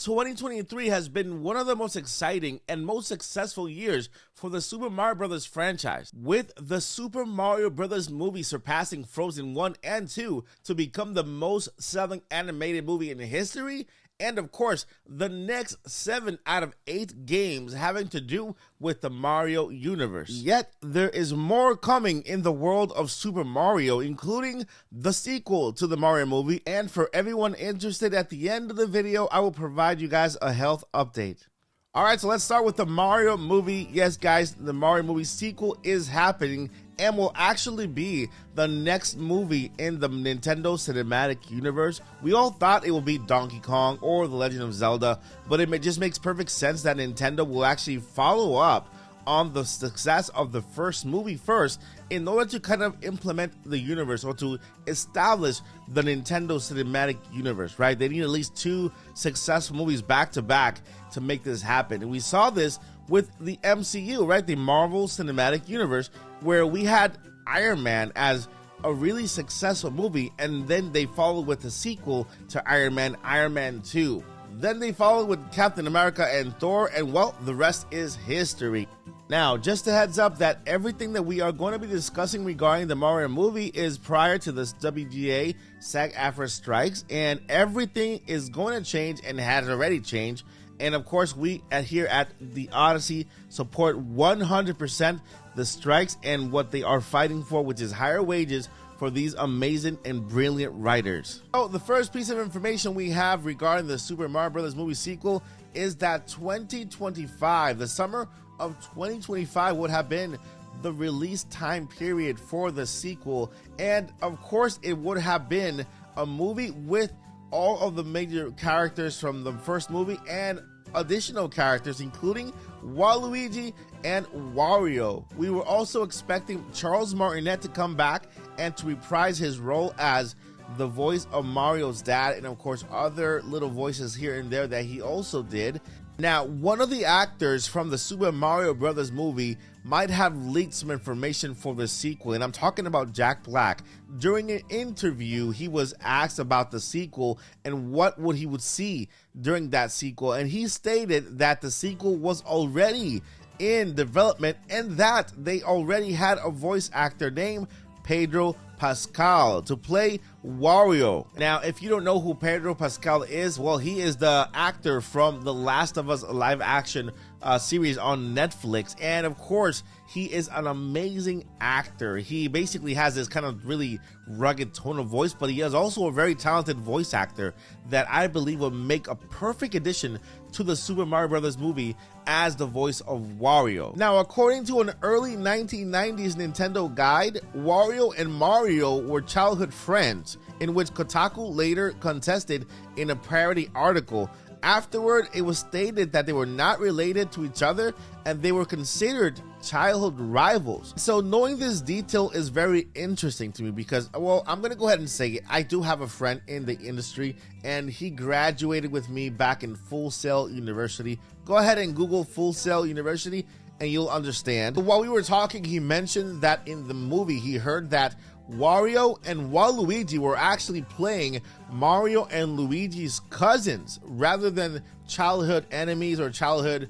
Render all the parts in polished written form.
2023 has been one of the most exciting and most successful years for the Super Mario Bros. Franchise, with the Super Mario Bros. Movie surpassing Frozen 1 and 2 to become the most selling animated movie in history, and of course, the next 7 out of 8 games having to do with the Mario universe. Yet, there is more coming in the world of Super Mario, including the sequel to the Mario movie, and for everyone interested, at the end of the video, I will provide you guys a health update. Alright, so let's start with the Mario movie. Yes, guys, the Mario movie sequel is happening and will actually be the next movie in the Nintendo Cinematic Universe. We all thought it would be Donkey Kong or The Legend of Zelda, but it just makes perfect sense that Nintendo will actually follow up on the success of the first movie first in order to kind of implement the universe or to establish the Nintendo Cinematic Universe, right? They need at least 2 successful movies back to back to make this happen. And we saw this with the MCU, right? The Marvel Cinematic Universe, where we had Iron Man as a really successful movie, and then they followed with the sequel to Iron Man 2. Then they followed with Captain America and Thor, and well, the rest is history. Now, just a heads up that everything that we are going to be discussing regarding the Mario movie is prior to this WGA SAG-AFTRA strikes, and everything is going to change and has already changed. And of course, we here at the Odyssey support 100% the strikes and what they are fighting for, which is higher wages for these amazing and brilliant writers. So the first piece of information we have regarding the Super Mario Bros. Movie sequel is that 2025, the summer of 2025, would have been the release time period for the sequel. And of course, it would have been a movie with all of the major characters from the first movie and additional characters, including Waluigi and Wario. We were also expecting Charles Martinet to come back and to reprise his role as the voice of Mario's dad, and of course other little voices here and there that he also did. Now, one of the actors from the Super Mario Bros. Movie might have leaked some information for the sequel, and I'm talking about Jack Black. During an interview, he was asked about the sequel and what he would see during that sequel, and he stated that the sequel was already in development and that they already had a voice actor named Pedro Pascal to play Wario. Now, if you don't know who Pedro Pascal is, well, he is the actor from The Last of Us live action series on Netflix, and of course he is an amazing actor. He basically has this kind of really rugged tone of voice, but he is also a very talented voice actor that I believe will make a perfect addition to the Super Mario Bros. Movie as the voice of Wario. Now, according to an early 1990s Nintendo guide, Wario and Mario were childhood friends, in which Kotaku later contested in a parody article. Afterward, it was stated that they were not related to each other and they were considered childhood rivals. So knowing this detail is very interesting to me because, well, I'm gonna go ahead and say it. I do have a friend in the industry and he graduated with me back in Full Sail University. Go ahead and Google Full Sail University and you'll understand. While we were talking, he mentioned that in the movie he heard that Wario and Waluigi were actually playing Mario and Luigi's cousins rather than childhood enemies or childhood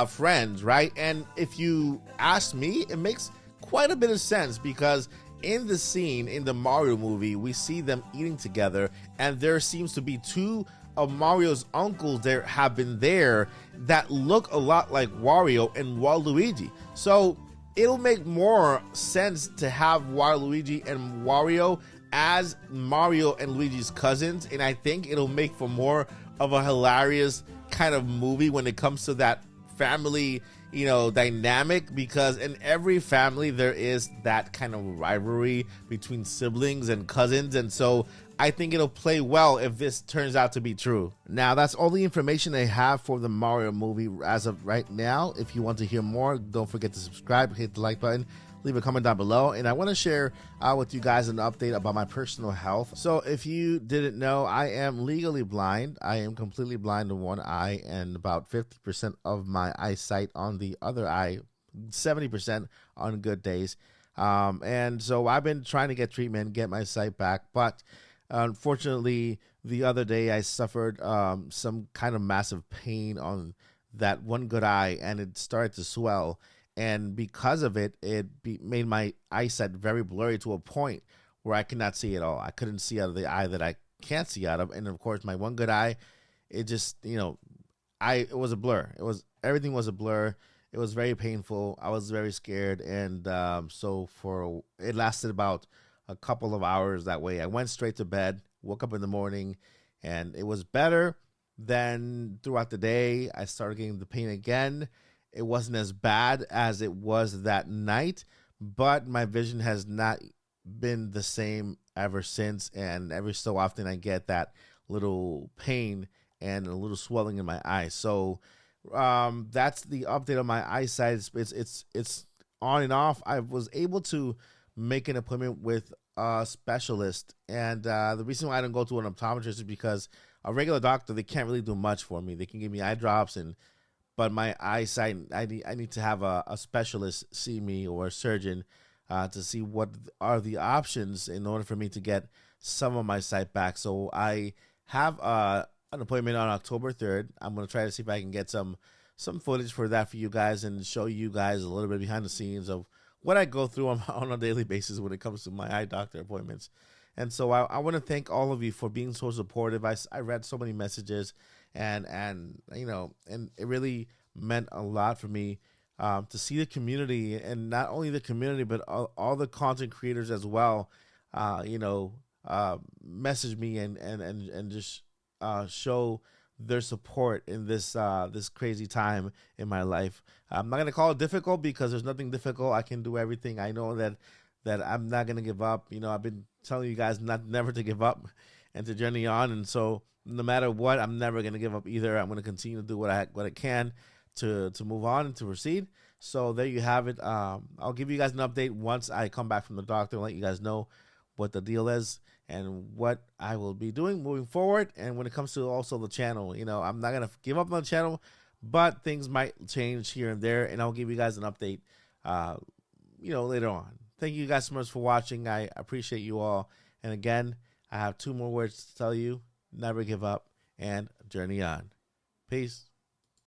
friends, right? And if you ask me, it makes quite a bit of sense because in the scene in the Mario movie, we see them eating together and there seems to be 2 of Mario's uncles there have been there that look a lot like Wario and Waluigi. So it'll make more sense to have Waluigi and Wario as Mario and Luigi's cousins, and I think it'll make for more of a hilarious kind of movie when it comes to that family, you know, dynamic, because in every family there is that kind of rivalry between siblings and cousins, and so I think it'll play well if this turns out to be true. Now, that's all the information I have for the Mario movie as of right now. If you want to hear more, don't forget to subscribe, hit the like button, leave a comment down below, and I want to share with you guys an update about my personal health. So if you didn't know, I am legally blind. I am completely blind in one eye and about 50% of my eyesight on the other eye, 70% on good days. And so I've been trying to get treatment, get my sight back, but unfortunately, the other day I suffered some kind of massive pain on that one good eye, and it started to swell. And because of it, made my eyesight very blurry to a point where I could not see at all. I couldn't see out of the eye that I can't see out of. And of course, my one good eye, it just, it was a blur. Everything was a blur. It was very painful. I was very scared. And it lasted about a couple of hours that way. I went straight to bed, woke up in the morning, and it was better. Then throughout the day, I started getting the pain again. It wasn't as bad as it was that night, but my vision has not been the same ever since. And every so often I get that little pain and a little swelling in my eye. So that's the update on my eyesight. It's on and off. I was able to make an appointment with a specialist, and the reason why I don't go to an optometrist is because a regular doctor, they can't really do much for me. They can give me eye drops, but my eyesight, I need to have a specialist see me, or a surgeon, to see what are the options in order for me to get some of my sight back. So I have an appointment on October 3rd. I'm going to try to see if I can get some footage for that for you guys and show you guys a little bit behind the scenes of what I go through on a daily basis when it comes to my eye doctor appointments. And so I want to thank all of you for being so supportive. I read so many messages, and it really meant a lot for me to see the community, and not only the community, but all the content creators as well, message me and just show their support in this crazy time in my life. I'm not going to call it difficult, because there's nothing difficult. I can do everything. I know that I'm not going to give up. I've been telling you guys never to give up and to journey on. And so no matter what, I'm never going to give up either. I'm going to continue to do what I can to move on and to proceed. So there you have it. I'll give you guys an update once I come back from the doctor and let you guys know what the deal is and what I will be doing moving forward. And when it comes to also the channel, I'm not going to give up on the channel, but things might change here and there, and I'll give you guys an update, later on. Thank you guys so much for watching. I appreciate you all. And again, I have 2 more words to tell you. Never give up and journey on. Peace.